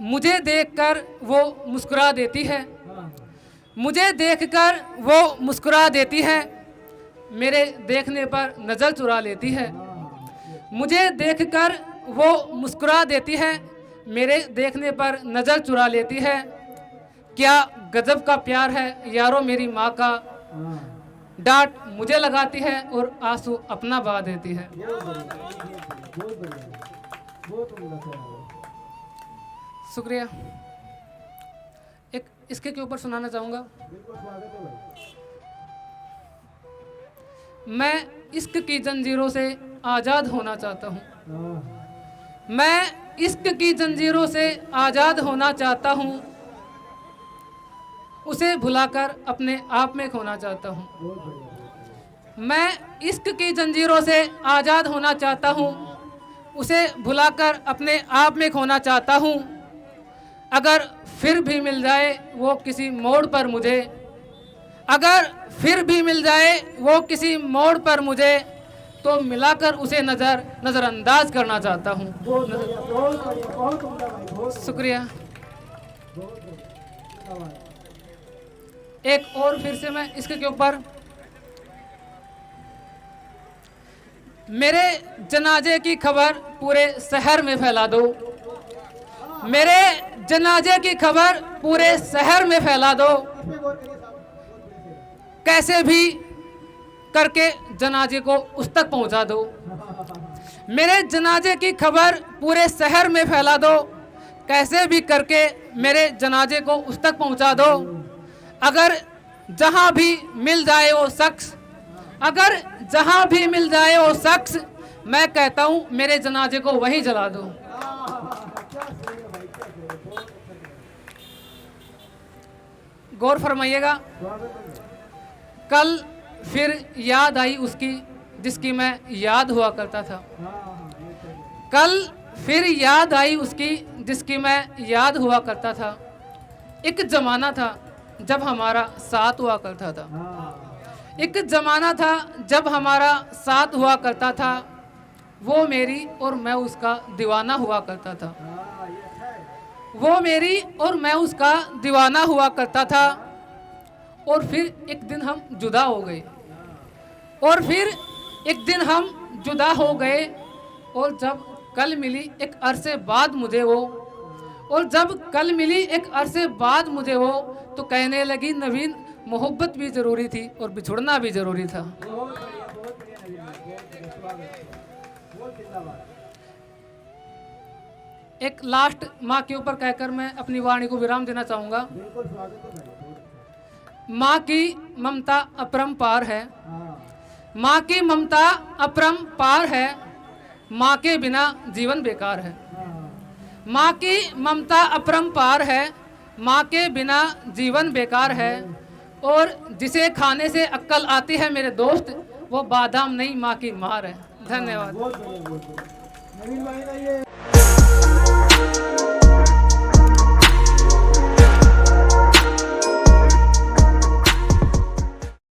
मुझे देखकर वो मुस्कुरा देती है, मुझे देखकर वो मुस्कुरा देती है, मेरे देखने पर नज़र चुरा लेती है। मुझे देखकर वो मुस्कुरा देती है, मेरे देखने पर नज़र चुरा लेती है। क्या गजब का प्यार है यारो मेरी माँ का, डांट मुझे लगाती है और आंसू अपना बहा देती है। शुक्रिया। एक इसके ऊपर सुनाना चाहूँगा। मैं इश्क की जंजीरों से आज़ाद होना चाहता हूँ, मैं इश्क की जंजीरों से आज़ाद होना चाहता हूँ, उसे भुलाकर अपने आप में खोना चाहता हूँ। मैं इश्क की जंजीरों से आज़ाद होना चाहता हूँ, उसे भुलाकर अपने आप में खोना चाहता हूँ। अगर फिर भी मिल जाए वो किसी मोड़ पर मुझे, अगर फिर भी मिल जाए वो किसी मोड़ पर मुझे, तो मिलाकर उसे नज़रअंदाज करना चाहता हूँ। शुक्रिया। एक और फिर से मैं इसके ऊपर, मेरे जनाजे की खबर पूरे शहर में फैला दो, मेरे जनाजे की खबर पूरे शहर में फैला दो, कैसे भी करके जनाजे को उस तक पहुंचा दो। मेरे जनाजे की खबर पूरे शहर में फैला दो, कैसे भी करके मेरे जनाजे को उस तक पहुंचा दो। अगर जहां भी मिल जाए वो शख्स, अगर जहां भी मिल जाए वो शख्स, मैं कहता हूं मेरे जनाजे को वहीं जला दो। गौर फरमाइएगा। कल फिर याद आई उसकी जिसकी मैं याद हुआ करता था, कल फिर याद आई उसकी जिसकी मैं याद हुआ करता था। एक ज़माना था जब हमारा साथ हुआ करता था, एक ज़माना था जब हमारा साथ हुआ करता था। वो मेरी और मैं उसका दीवाना हुआ करता था, वो मेरी और मैं उसका दीवाना हुआ करता था। और फिर एक दिन हम जुदा हो गए, और फिर एक दिन हम जुदा हो गए। और जब कल मिली एक अरसे बाद मुझे वो, और जब कल मिली एक अरसे बाद मुझे वो, तो कहने लगी नवीन मोहब्बत भी ज़रूरी थी और बिछुड़ना भी ज़रूरी था। एक लास्ट माँ के ऊपर कहकर मैं अपनी वाणी को विराम देना चाहूँगा। माँ की ममता अपरंपार है, माँ की ममता अपरंपार है, माँ के बिना जीवन बेकार है। माँ की ममता अपरंपार है, माँ के बिना जीवन बेकार है। और जिसे खाने से अक्ल आती है मेरे दोस्त, वो बादाम नहीं माँ की मार है। धन्यवाद।